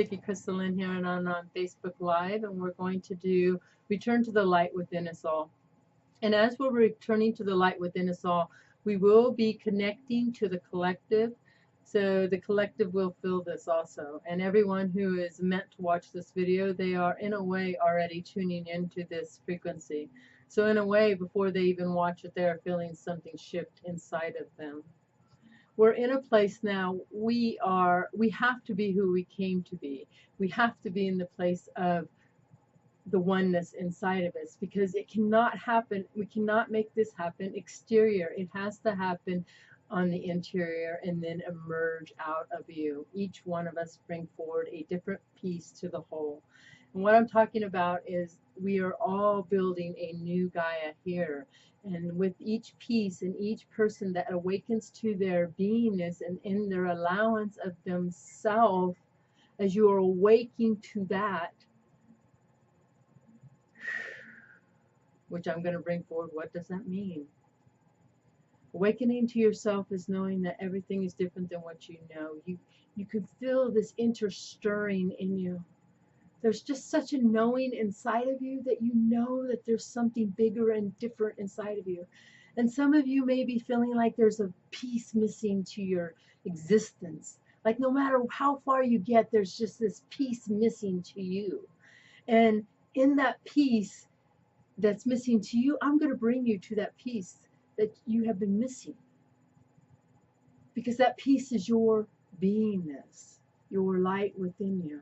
Psychic Crystalline here and on Facebook Live, and we're going to do Return to the Light Within Us All. And as we're returning to the light within us all, we will be connecting to the collective. So the collective will feel this also. And everyone who is meant to watch this video, they are in a way already tuning into this frequency. So in a way, before they even watch it, they are feeling something shift inside of them. We're in a place now, we have to be who we came to be. We have to be in the place of the oneness inside of us, because it cannot happen. We cannot make this happen exterior. It has to happen on the interior and then emerge out of you. Each one of us bring forward a different piece to the whole. And what I'm talking about is we are all building a new Gaia here. And with each piece and each person that awakens to their beingness and in their allowance of themselves, as you are awaking to that, which I'm going to bring forward, what does that mean? Awakening to yourself is knowing that everything is different than what you know. You can feel this interstirring in you. There's just such a knowing inside of you that you know that there's something bigger and different inside of you. And some of you may be feeling like there's a piece missing to your existence. Like no matter how far you get, there's just this piece missing to you. And in that piece that's missing to you, I'm going to bring you to that piece that you have been missing. Because that piece is your beingness, your light within you,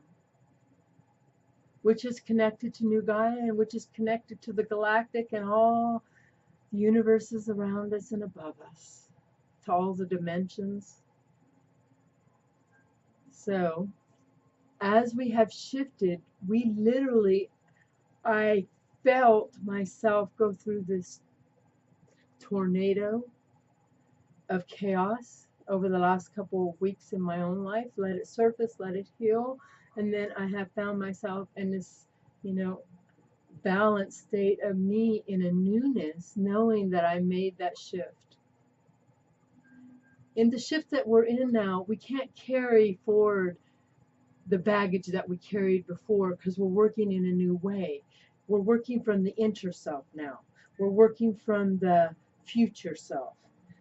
which is connected to New Gaia and which is connected to the galactic and all the universes around us and above us, to all the dimensions. So, as we have shifted, we literally, I felt myself go through this tornado of chaos over the last couple of weeks in my own life. Let it surface, let it heal, and then I have found myself in this, balanced state of me in a newness, knowing that I made that shift. In the shift that we're in now, we can't carry forward the baggage that we carried before because we're working in a new way. We're working from the inner self now. We're working from the future self.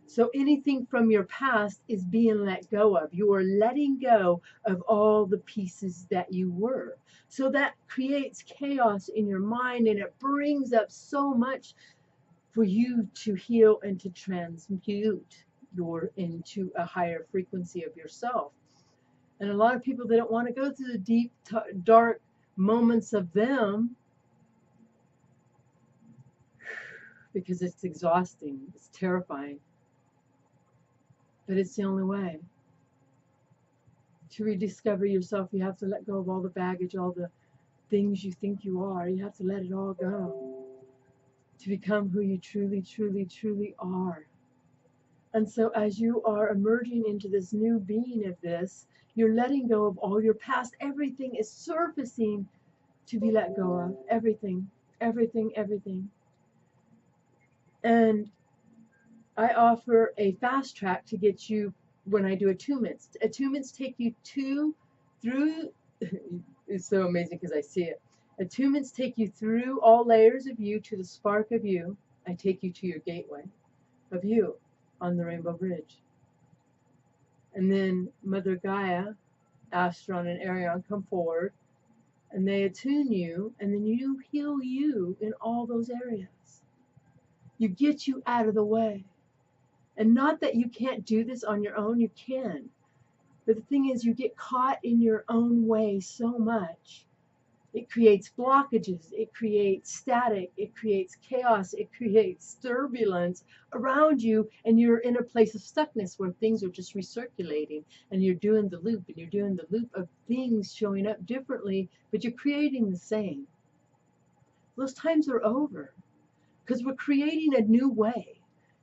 So anything from your past is being let go of. You are letting go of all the pieces that you were. So that creates chaos in your mind, and it brings up so much for you to heal and to transmute into a higher frequency of yourself. And a lot of people, they don't want to go through the deep, dark moments of them because it's exhausting, it's terrifying. But it's the only way. To rediscover yourself, you have to let go of all the baggage, all the things you think you are. You have to let it all go to become who you truly, truly, truly are. And so as you are emerging into this new being of this, you're letting go of all your past. Everything is surfacing to be let go of. Everything, everything, everything. And I offer a fast track to get you when I do attunements. Attunements take you through, it's so amazing because I see it. Attunements take you through all layers of you to the spark of you. I take you to your gateway of you on the Rainbow Bridge. And then Mother Gaia, Astron, and Airion come forward and they attune you, and then you heal you in all those areas. You get you out of the way. And not that you can't do this on your own, you can. But the thing is, you get caught in your own way so much. It creates blockages, it creates static, it creates chaos, it creates turbulence around you, and you're in a place of stuckness where things are just recirculating, and you're doing the loop, and you're doing the loop of things showing up differently, but you're creating the same. Those times are over, because we're creating a new way.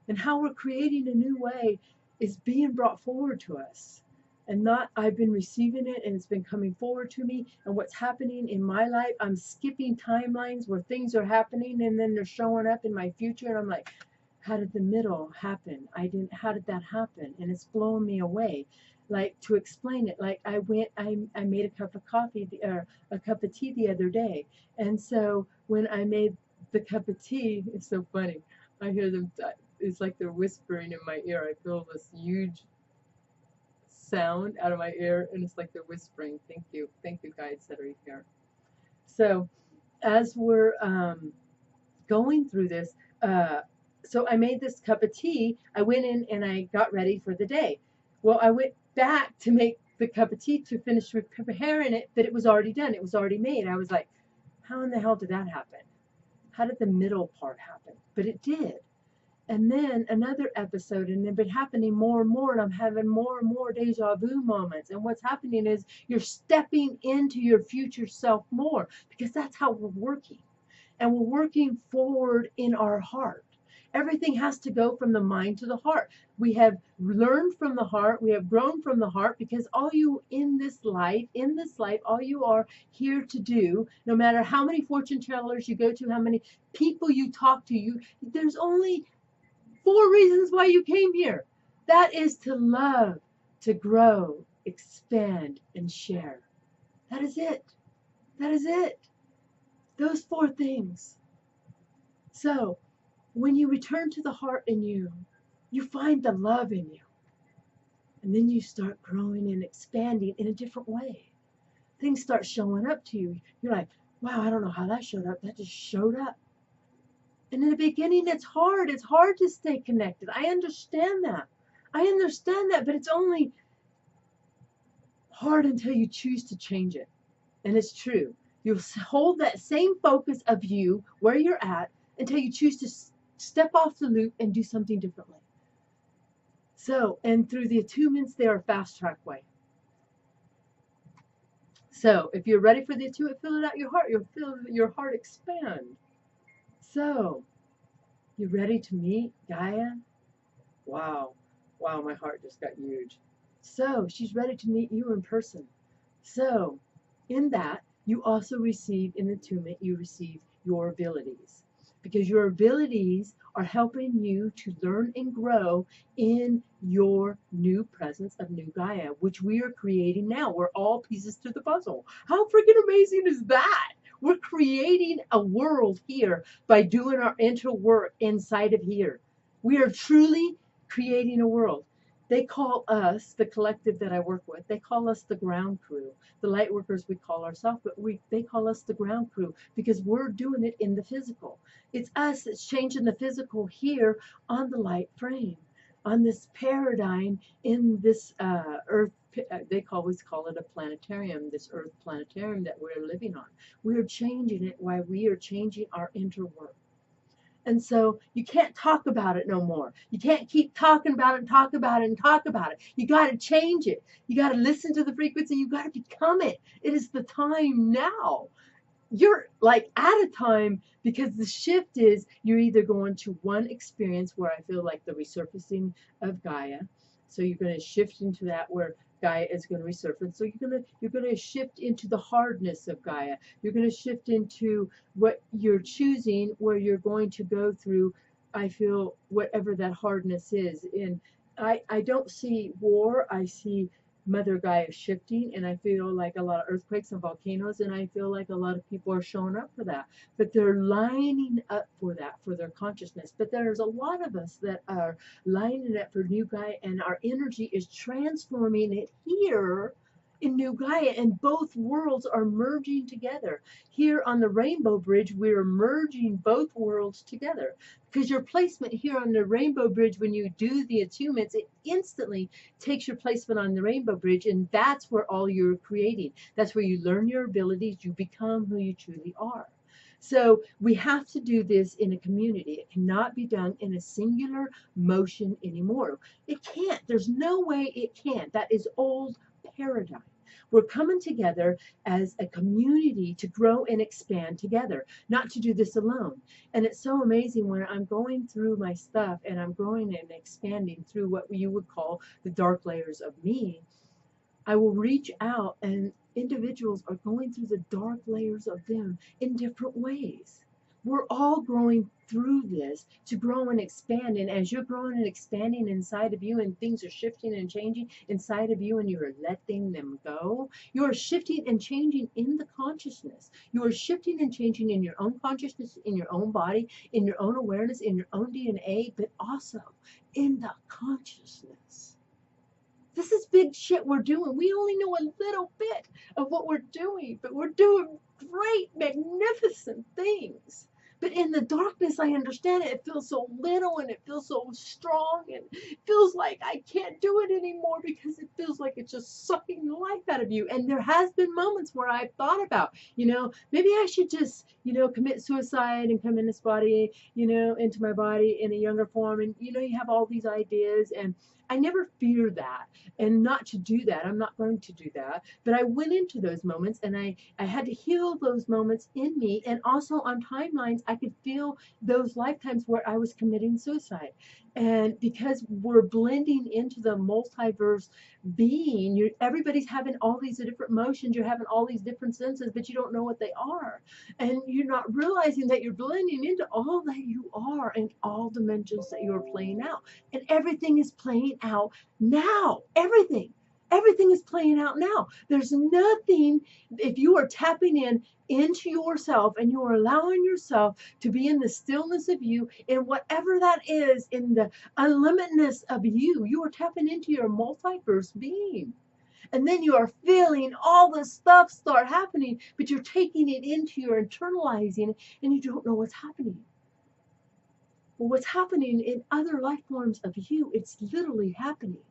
And how we're creating a new way is being brought forward to us. And not I've been receiving it and it's been coming forward to me. And what's happening in my life, I'm skipping timelines where things are happening and then they're showing up in my future. And I'm like, how did the middle happen? How did that happen? And it's blowing me away. like to explain it. Like I made a cup of coffee, or a cup of tea the other day. And so when I made the cup of tea, it's so funny. I hear them, it's like they're whispering in my ear. I feel this huge sound out of my ear, and it's like they're whispering. Thank you guys that are here. So as we're going through this, so I made this cup of tea. I went in and I got ready for the day. Well, I went back to make the cup of tea to finish preparing it, but it was already done. It was already made. I was like, how in the hell did that happen? How did the middle part happen? But it did. And then another episode, and it been happening more and more, and I'm having more and more deja vu moments. And what's happening is you're stepping into your future self more, because that's how we're working. And we're working forward in our heart. Everything has to go from the mind to the heart. We have learned from the heart. We have grown from the heart, because all you in this life, all you are here to do, no matter how many fortune tellers you go to, how many people you talk to, there's only 4 reasons why you came here. That is to love, to grow, expand, and share. That is it. That is it. Those 4 things. So, when you return to the heart in you, you find the love in you. And then you start growing and expanding in a different way. Things start showing up to you. You're like, wow, I don't know how that showed up. That just showed up. And in the beginning, it's hard. It's hard to stay connected. I understand that. But it's only hard until you choose to change it. And it's true. You'll hold that same focus of you where you're at until you choose to step off the loop and do something differently. So, and through the attunements, they are a fast track way. So, if you're ready for the attunement, fill it out your heart. You'll feel your heart expand. So, you ready to meet Gaia? Wow. Wow, my heart just got huge. So, she's ready to meet you in person. So, in that, you also receive, in the attunement, you receive your abilities. Because your abilities are helping you to learn and grow in your new presence of new Gaia, which we are creating now. We're all pieces to the puzzle. How freaking amazing is that? We're creating a world here by doing our inner work inside of here. We are truly creating a world. They call us, the collective that I work with, they call us the ground crew. The light workers we call ourselves, but they call us the ground crew, because we're doing it in the physical. It's us that's changing the physical here on the light frame, on this paradigm in this earth. They always call it a planetarium, this earth planetarium that we're living on. We are changing it while we are changing our inner work. And so you can't talk about it no more. You can't keep talking about it and talk about it and talk about it. You got to change it. You got to listen to the frequency. You got to become it. It is the time now. You're like at a time, because the shift is you're either going to one experience where I feel like the resurfacing of Gaia. So you're going to shift into that where Gaia is going to resurface. So you're going to shift into the hardness of Gaia. You're going to shift into what you're choosing, where you're going to go through, I feel, whatever that hardness is. And I don't see war. I see Mother Gaia shifting, and I feel like a lot of earthquakes and volcanoes, and I feel like a lot of people are showing up for that. But they're lining up for that, for their consciousness. But there's a lot of us that are lining up for new Gaia, and our energy is transforming it here in new Gaia, and both worlds are merging together. Here on the Rainbow Bridge, we're merging both worlds together. Because your placement here on the Rainbow Bridge, when you do the attunements, it instantly takes your placement on the Rainbow Bridge, and that's where all you're creating. That's where you learn your abilities, you become who you truly are. So we have to do this in a community. It cannot be done in a singular motion anymore. It can't. There's no way it can. That is old paradigm. We're coming together as a community to grow and expand together, not to do this alone. And it's so amazing when I'm going through my stuff and I'm growing and expanding through what you would call the dark layers of me. I will reach out, and individuals are going through the dark layers of them in different ways. We're all growing through this to grow and expand. And as you're growing and expanding inside of you, and things are shifting and changing inside of you, and you're letting them go, you're shifting and changing in the consciousness. You are shifting and changing in your own consciousness, in your own body, in your own awareness, in your own DNA, but also in the consciousness. This is big shit we're doing. We only know a little bit of what we're doing, but we're doing great, magnificent things. But in the darkness, I understand it. It feels so little and it feels so strong and it feels like I can't do it anymore because it feels like it's just sucking the life out of you. And there has been moments where I've thought about, maybe I should just, commit suicide and come in this body, into my body in a younger form. And, you have all these ideas, and I never fear that, and not to do that. I'm not going to do that. But I went into those moments, and I had to heal those moments in me. And also on timelines, I could feel those lifetimes where I was committing suicide. And because we're blending into the multiverse being, everybody's having all these different emotions, you're having all these different senses, but you don't know what they are. And you're not realizing that you're blending into all that you are and all dimensions that you're playing out. And everything is playing out now. Everything is playing out now. There's nothing, if you are tapping into yourself and you are allowing yourself to be in the stillness of you, in whatever that is, in the unlimitedness of you, you are tapping into your multiverse being. And then you are feeling all this stuff start happening, but you're taking it into your internalizing it, and you don't know what's happening. Well, what's happening in other life forms of you, it's literally happening.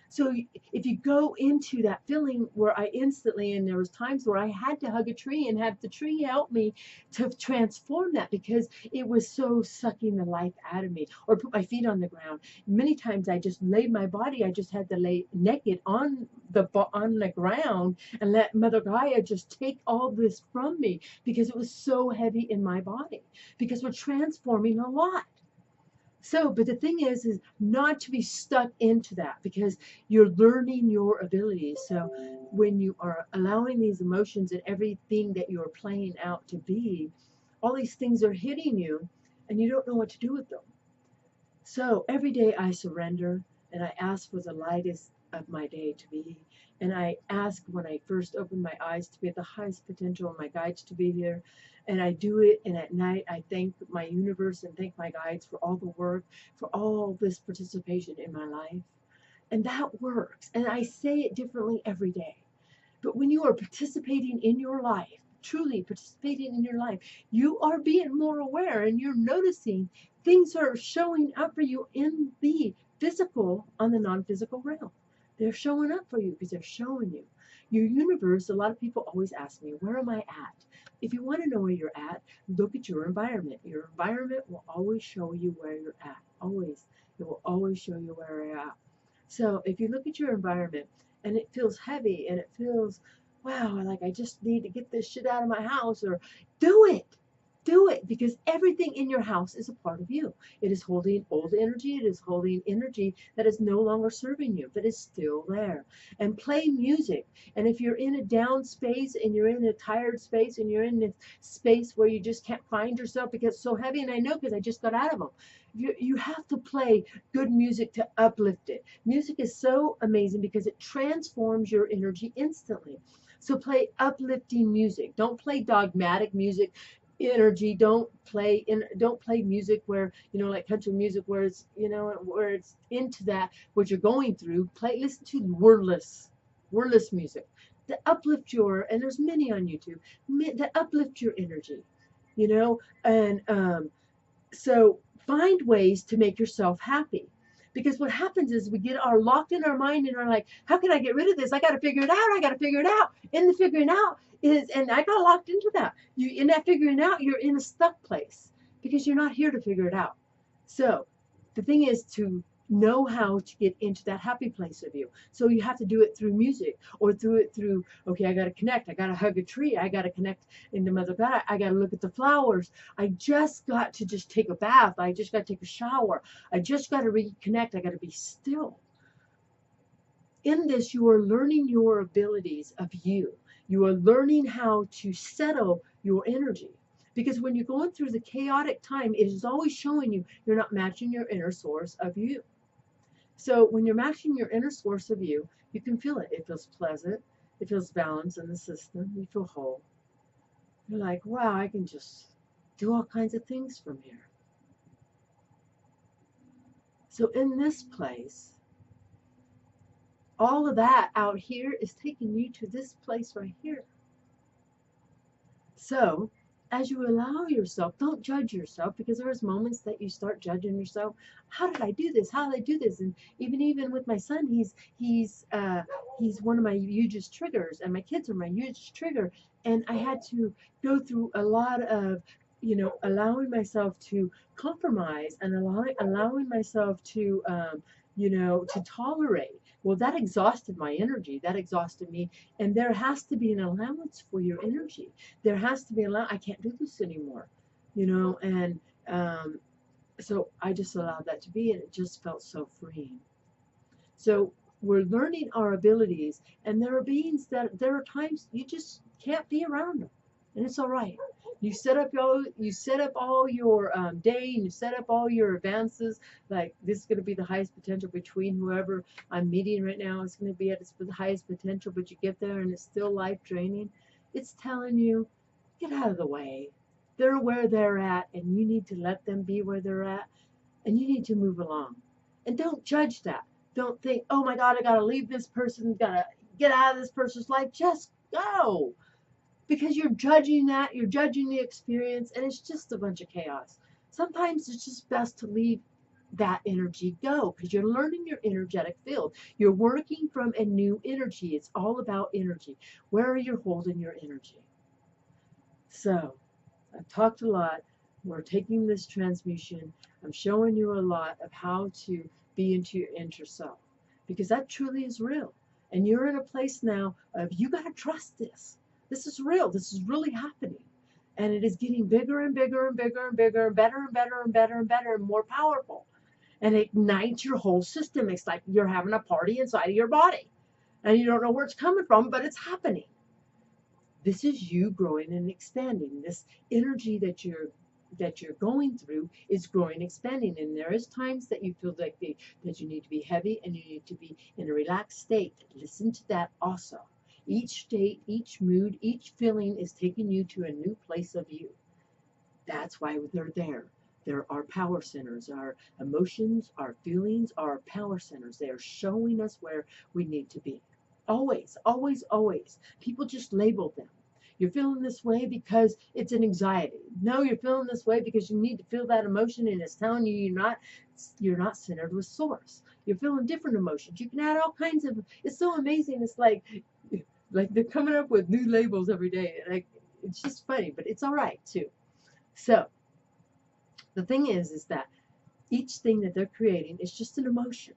So if you go into that feeling where I instantly, and there was times where I had to hug a tree and have the tree help me to transform that because it was so sucking the life out of me, or put my feet on the ground. Many times I just laid my body, I just had to lay naked on the ground and let Mother Gaia just take all this from me because it was so heavy in my body, because we're transforming a lot. So, but the thing is not to be stuck into that, because you're learning your abilities. So when you are allowing these emotions and everything that you're playing out to be, all these things are hitting you and you don't know what to do with them. So every day I surrender and I ask for the lightest of my day to be. And I ask when I first open my eyes to be at the highest potential and my guides to be here. And I do it, and at night I thank my universe and thank my guides for all the work, for all this participation in my life. And that works. And I say it differently every day. But when you are participating in your life, truly participating in your life, you are being more aware and you're noticing things are showing up for you in the physical, on the non-physical realm. They're showing up for you because they're showing you. Your universe, a lot of people always ask me, where am I at? If you want to know where you're at, look at your environment. Your environment will always show you where you're at. Always. It will always show you where you're at. So if you look at your environment and it feels heavy and it feels, wow, like I just need to get this shit out of my house, or do it. Do it, because everything in your house is a part of you. It is holding old energy. It is holding energy that is no longer serving you, but is still there. And play music. And if you're in a down space and you're in a tired space and you're in this space where you just can't find yourself because it's so heavy, and I know because I just got out of them, you have to play good music to uplift it. Music is so amazing because it transforms your energy instantly. So play uplifting music. Don't play dogmatic music energy. Don't play music where, like country music, where it's, where it's into that what you're going through. Listen to wordless music that uplift your, and there's many on YouTube that uplift your energy, and so find ways to make yourself happy. Because what happens is we get locked in our mind and are like, how can I get rid of this? I got to figure it out. And the figuring out is, and I got locked into that. In that figuring out, you're in a stuck place because you're not here to figure it out. So the thing is to know how to get into that happy place of you. So you have to do it through music, or through, okay, I got to connect. I got to hug a tree. I got to connect into Mother God. I got to look at the flowers. I just got to just take a bath. I just got to take a shower. I just got to reconnect. I got to be still. In this, you are learning your abilities of you. You are learning how to settle your energy. Because when you're going through the chaotic time, it is always showing you you're not matching your inner source of you. So when you're matching your inner source of you, you can feel it. It feels pleasant. It feels balanced in the system. You feel whole. You're like, wow, I can just do all kinds of things from here. So in this place, all of that out here is taking you to this place right here. So as you allow yourself, don't judge yourself, because there's moments that you start judging yourself. How did I do this? How did I do this? And even with my son, he's one of my hugest triggers, and my kids are my hugest trigger. And I had to go through a lot of, allowing myself to compromise, and allowing myself to, to tolerate. Well, that exhausted my energy. That exhausted me. And there has to be an allowance for your energy. There has to be I can't do this anymore, and so I just allowed that to be, and it just felt so freeing. So we're learning our abilities, and there are beings that there are times you just can't be around them, and it's all right. You set up all your day, and you set up all your advances. Like, this is going to be the highest potential between whoever I'm meeting right now. It's going to be at its highest potential, but you get there and it's still life draining. It's telling you, get out of the way. They're where they're at, and you need to let them be where they're at, and you need to move along. And don't judge that. Don't think, oh my God, I got to leave this person, got to get out of this person's life. Just go. Because you're judging that, you're judging the experience, and it's just a bunch of chaos. Sometimes it's just best to leave that energy go, because you're learning your energetic field. You're working from a new energy. It's all about energy. Where are you holding your energy? So I've talked a lot. We're taking this transmutation. I'm showing you a lot of how to be into your inner self, because that truly is real. And you're in a place now of, you got to trust this. This is real. This is really happening. And it is getting bigger and bigger and bigger and bigger and better and better and better and better and more powerful. And it ignites your whole system. It's like you're having a party inside of your body. And you don't know where it's coming from, but it's happening. This is you growing and expanding. This energy that you're going through is growing, expanding. And there is times that you feel like that you need to be heavy and you need to be in a relaxed state. Listen to that also. Each state, each mood, each feeling is taking you to a new place of you. That's why they're there. There are power centers. Our emotions, our feelings are power centers. They are showing us where we need to be. Always, always, always. People just label them. You're feeling this way because it's an anxiety. No, you're feeling this way because you need to feel that emotion, and it's telling you you're not centered with source. You're feeling different emotions. You can add all kinds of. It's so amazing. It's like they're coming up with new labels every day. Like, it's just funny, but it's all right too. So the thing is that each thing that they're creating is just an emotion.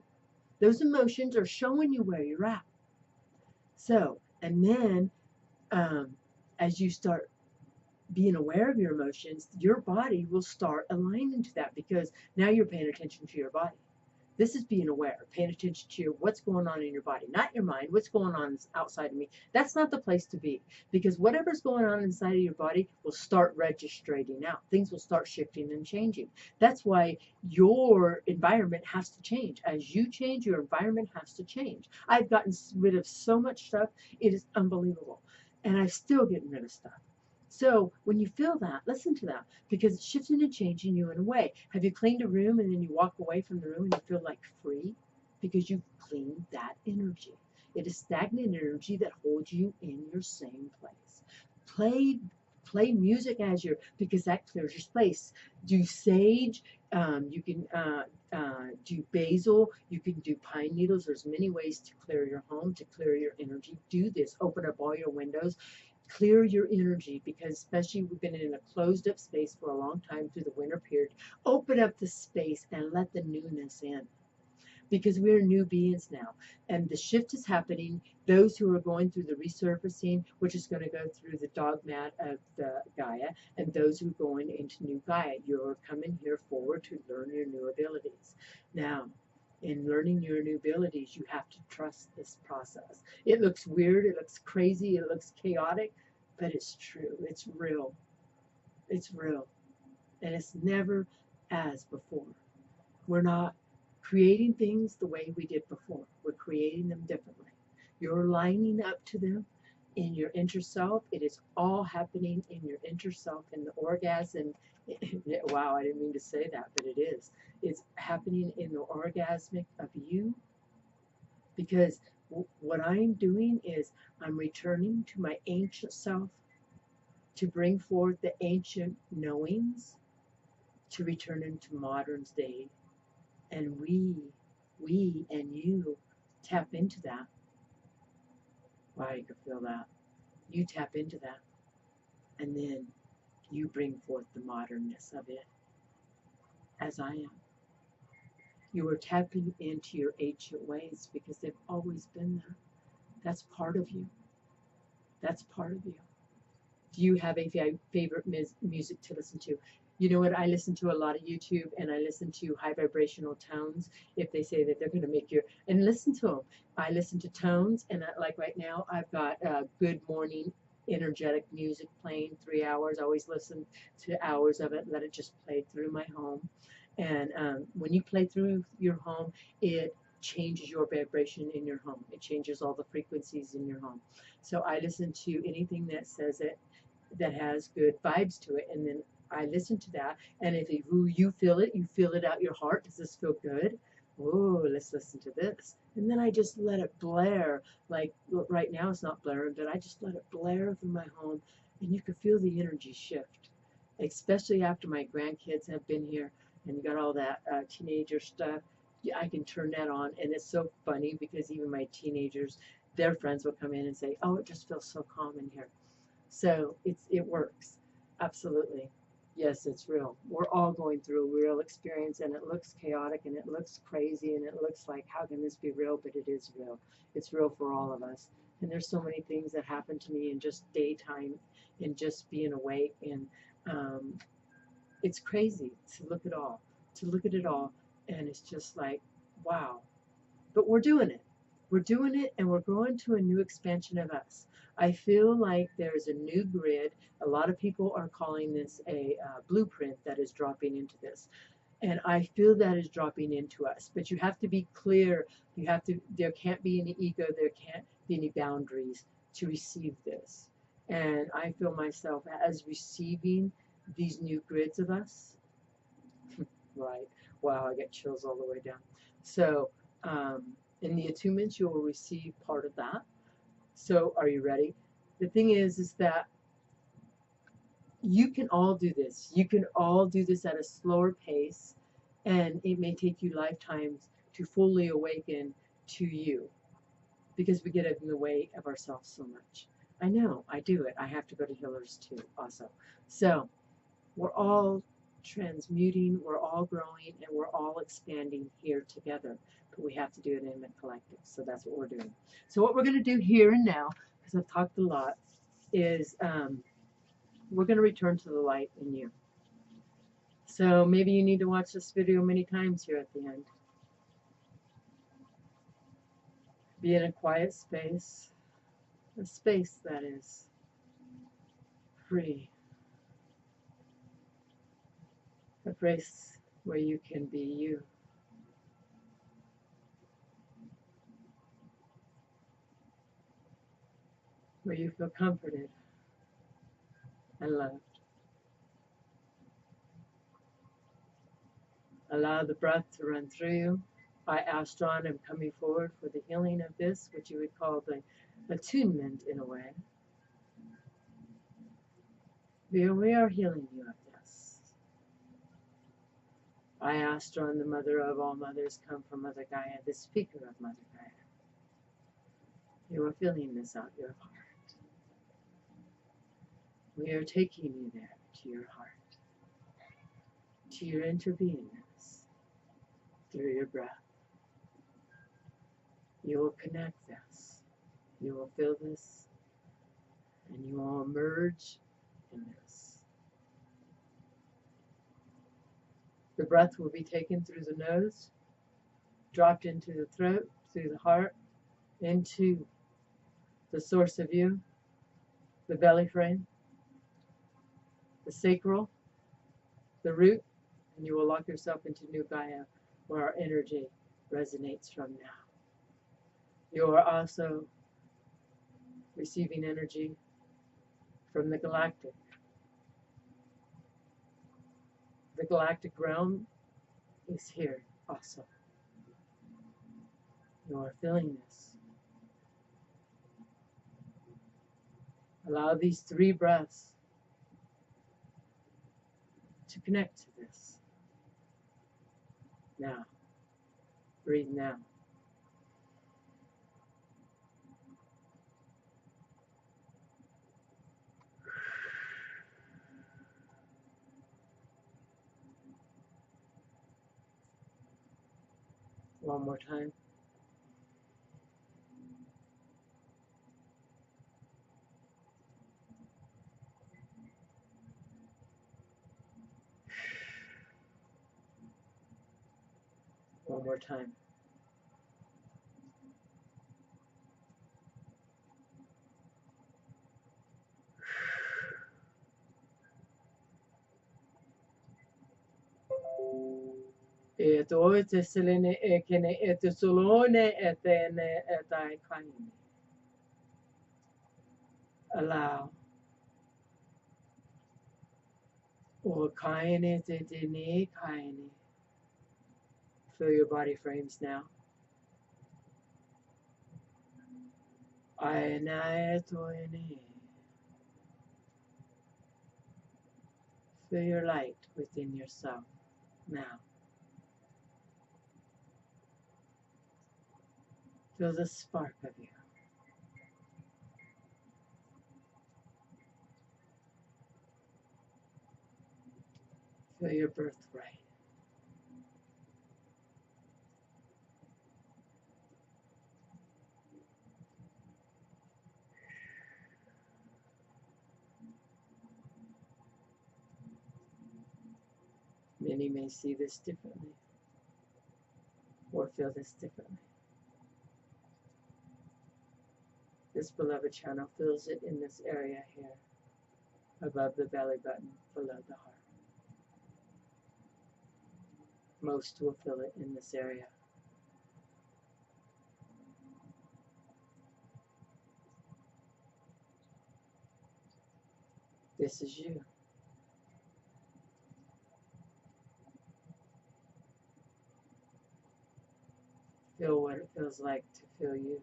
Those emotions are showing you where you're at. So, and then as you start being aware of your emotions, your body will start aligning to that, because now you're paying attention to your body. This is being aware, paying attention to what's going on in your body, not your mind. What's going on outside of me? That's not the place to be, because whatever's going on inside of your body will start registering out. Things will start shifting and changing. That's why your environment has to change. As you change, your environment has to change. I've gotten rid of so much stuff. It is unbelievable. And I'm still getting rid of stuff. So when you feel that, listen to that, because it's shifting and changing you in a way. Have you cleaned a room and then you walk away from the room and you feel like free? Because you've cleaned that energy. It is stagnant energy that holds you in your same place. Play music because that clears your space. Do sage. You can do basil. You can do pine needles. There's many ways to clear your home, to clear your energy. Do this. Open up all your windows. Clear your energy, because especially we've been in a closed up space for a long time through the winter period. Open up the space and let the newness in, because we're new beings now, and the shift is happening. Those who are going through the resurfacing, which is going to go through the dogmat of the Gaia, and those who are going into new Gaia, you're coming here forward to learn your new abilities. Now, in learning your new abilities, you have to trust this process. It looks weird, it looks crazy, it looks chaotic, but it's true, it's real. It's real. And it's never as before. We're not creating things the way we did before. We're creating them differently. You're lining up to them in your inner self. It is all happening in your inner self, in the orgasm. Wow, I didn't mean to say that, but it is. It's happening in the orgasmic of you, because what I'm doing is I'm returning to my ancient self to bring forth the ancient knowings, to return into modern day. And we and you tap into that. Wow, you can feel that. You tap into that. And then you bring forth the modernness of it, as I am. You are tapping into your ancient ways because they've always been there. That's part of you. That's part of you. Do you have a favorite music to listen to? You know what? I listen to a lot of YouTube, and I listen to high vibrational tones. If they say that they're going to make your, and listen to them. I listen to tones, and like right now, I've got good morning energetic music playing 3 hours. I always listen to hours of it, let it just play through my home. And when you play through your home, it changes your vibration in your home. It changes all the frequencies in your home. So I listen to anything that says it, that has good vibes to it, and then I listen to that. And if you feel it out your heart. Does this feel good? Oh, let's listen to this. And then I just let it blare. Like right now, it's not blaring, but I just let it blare through my home, and you can feel the energy shift, especially after my grandkids have been here and you got all that teenager stuff. Yeah, I can turn that on, and it's so funny because even my teenagers, their friends will come in and say, "Oh, it just feels so calm in here." So it works. Absolutely. Yes, it's real. We're all going through a real experience, and it looks chaotic and it looks crazy and it looks like, how can this be real? But it is real. It's real for all of us. And there's so many things that happen to me in just daytime, in just being awake. And um, it's crazy to look at it all. And it's just like, wow. But we're doing it. We're doing it, and we're growing to a new expansion of us. I feel like there's a new grid. A lot of people are calling this a blueprint that is dropping into this. And I feel that is dropping into us. But you have to be clear. There can't be any ego. There can't be any boundaries to receive this. And I feel myself as receiving these new grids of us. Right. Wow, I get chills all the way down. So, in the attunements, you will receive part of that. So, are you ready? The thing is that you can all do this. You can all do this at a slower pace, and it may take you lifetimes to fully awaken to you, because we get in the way of ourselves so much. I know, I do it. I have to go to healers too, also. So, we're all transmuting, we're all growing, and we're all expanding here together. But we have to do it in the collective. So that's what we're doing. So what we're going to do here and now, because I've talked a lot, is we're going to return to the light in you. So maybe you need to watch this video many times here at the end. Be in a quiet space, a space that is free, a place where you can be you. Where you feel comforted and loved. Allow the breath to run through you. I, Astron, am coming forward for the healing of this, which you would call the attunement in a way. We are healing you of this. I, Astron, the mother of all mothers, come from Mother Gaia, the speaker of Mother Gaia. You are feeling this out your heart. We are taking you there, to your heart, to your interbeingness, through your breath. You will connect this. You will feel this, and you will emerge in this. The breath will be taken through the nose, dropped into the throat, through the heart, into the source of you, the belly frame. the sacral, the root, and you will lock yourself into New Gaia, where our energy resonates from now. You are also receiving energy from the galactic. The galactic realm is here also. You are feeling this. Allow these 3 breaths to connect to this. Now, breathe now. One more time. One more time. Et oite selene ekene et solone etene etai kaini. Allow. O kaini te dini kaini. Feel your body frames now. Aina etoine. Feel your light within yourself now. Feel the spark of you. Feel your birthright. Many may see this differently or feel this differently. This beloved channel feels it in this area here, above the belly button, below the heart. Most will feel it in this area. This is you. Feel what it feels like to feel you.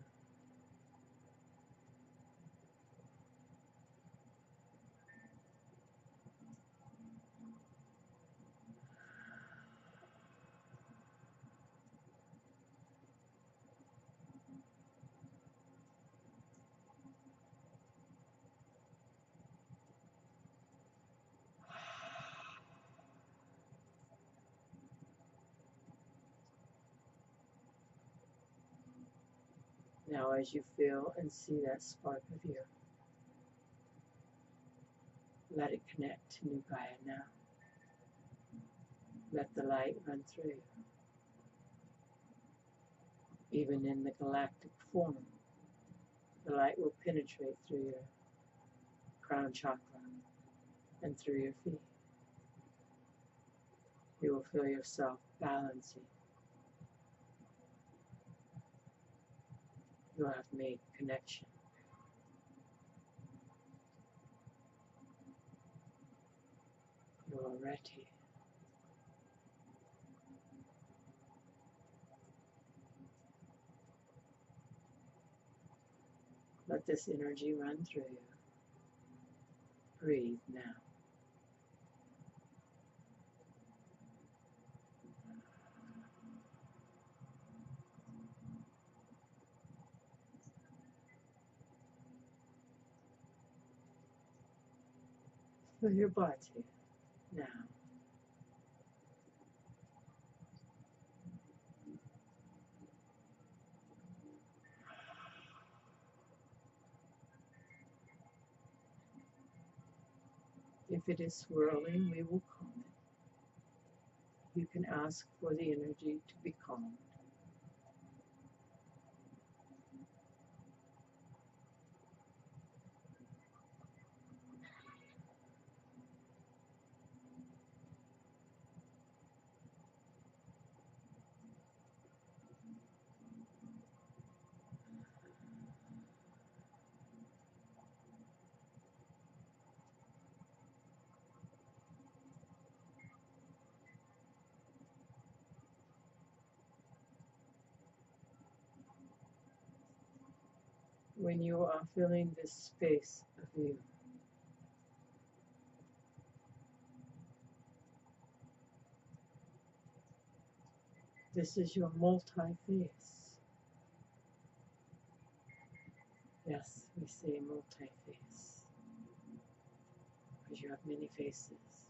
Now as you feel and see that spark of you, let it connect to New Gaia now. Let the light run through you. Even in the galactic form, the light will penetrate through your crown chakra and through your feet. You will feel yourself balancing. You have made connection. You are ready. Let this energy run through you. Breathe now. Feel your body now. If it is swirling, we will calm it. You can ask for the energy to be calmed. when you are filling this space of you. This is your multi-face. Yes, we say multi-face because you have many faces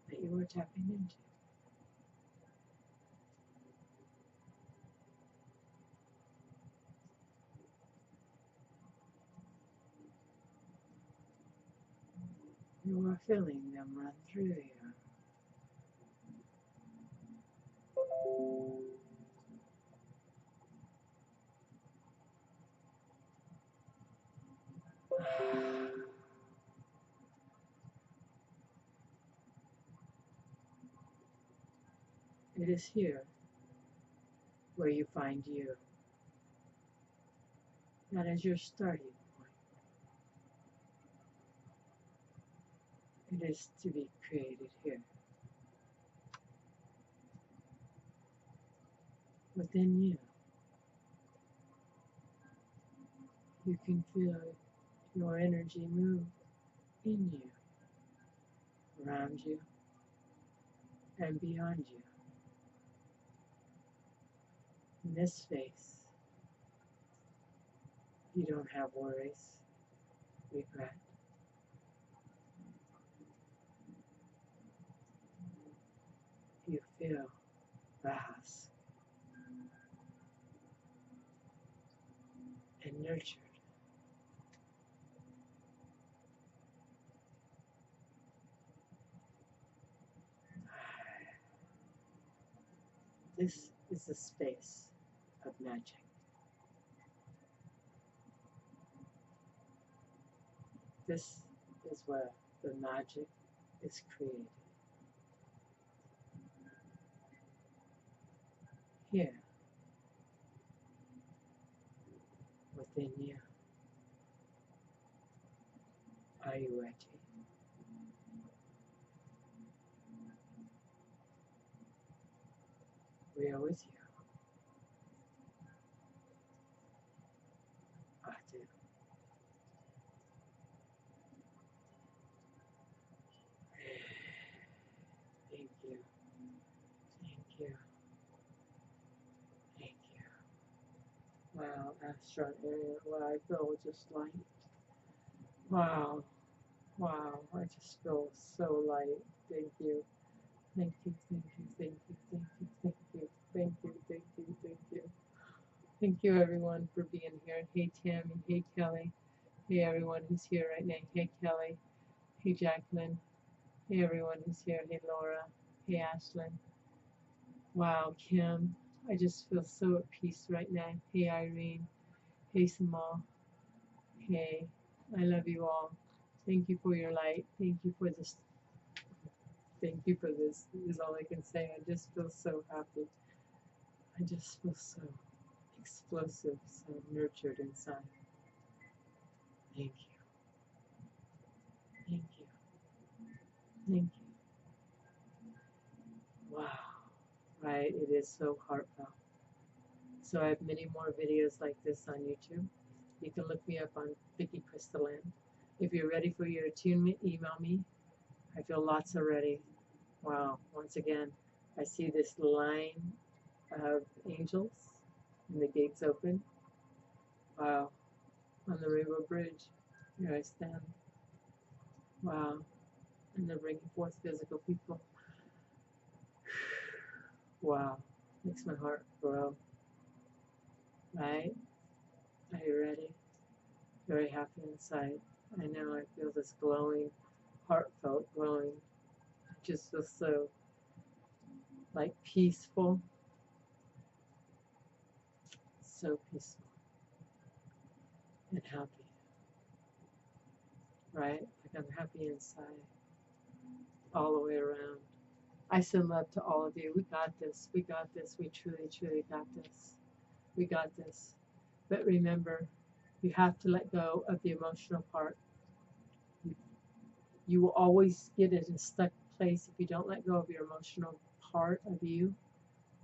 that you are tapping into. You are feeling them run through you. It is here where you find you. That is your starting point. It is to be created here. Within you. You can feel your energy move in you, around you, and beyond you. In this space, you don't have worries, regret. You feel vast and nurtured. This is the space of magic. This is where the magic is created. Here, within you. Are you ready? We are with you. Attune. Thank you. Thank you. Thank you. Wow, Astron, Airion, wow, I feel just light. Wow. Wow, I just feel so light. Thank you. Thank you, thank you, thank you, thank you, thank you, thank you, thank you, thank you. Thank you everyone for being here. Hey Tammy, hey Kelly, hey everyone who's here right now. Hey Kelly, hey Jacqueline, hey everyone who's here. Hey Laura, hey Ashlyn. Wow, Kim, I just feel so at peace right now. Hey Irene, hey Samal, hey, I love you all. Thank you for your light. Thank you for this. Thank you for this, is all I can say. I just feel so happy. I just feel so explosive, so nurtured inside. Thank you. Thank you. Thank you. Wow. Right? It is so heartfelt. So I have many more videos like this on YouTube. You can look me up on Vicky Crystalline. If you're ready for your attunement, email me. I feel lots already. Wow. Once again, I see this line of angels and the gates open. Wow. On the Rainbow Bridge. Here I stand. Wow. And they're bringing forth physical people. Wow. Makes my heart grow. Right? Are you ready? Very happy inside. I know I feel this glowing, heartfelt glowing. I just feel so like peaceful. So peaceful. And happy. Right? Like I'm happy inside. All the way around. I send love to all of you. We got this. We got this. We truly, truly got this. We got this. But remember, you have to let go of the emotional part. You will always get in a stuck place if you don't let go of your emotional part of you.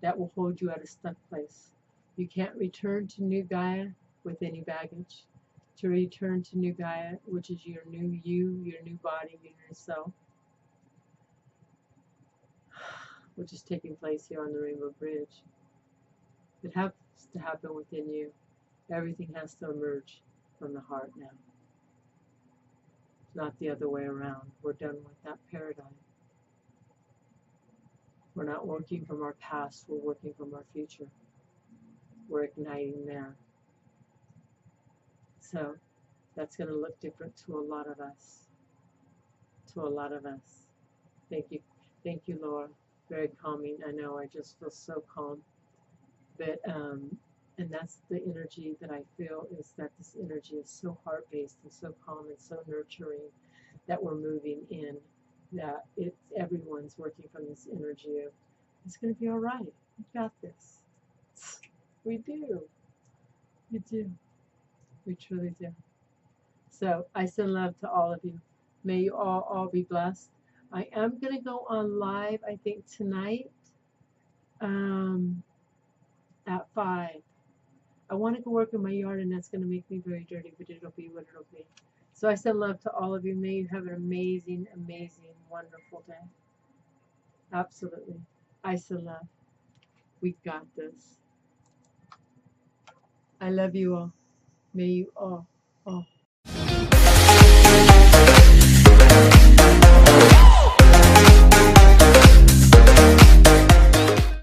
That will hold you at a stuck place. You can't return to New Gaia with any baggage. to return to New Gaia, which is your new you, your new body, your new self, which is taking place here on the Rainbow Bridge. It has to happen within you. Everything has to emerge from the heart now. It's not the other way around. We're done with that paradigm. We're not working from our past, we're working from our future. We're igniting there. So that's going to look different to a lot of us. To a lot of us. Thank you. Thank you, Laura. Very calming. I know, I just feel so calm. But, and that's the energy that I feel, is that this energy is so heart-based and so calm and so nurturing that we're moving in. That everyone's working from this energy of, it's going to be all right. We've got this. We do. We do. We truly do. So I send love to all of you. May you all be blessed. I am going to go on live, I think, tonight at 5. I want to go work in my yard, and that's going to make me very dirty, but it'll be what it'll be. So I send love to all of you. May you have an amazing, amazing, wonderful day. Absolutely. I send love. We got this. I love you all. May you all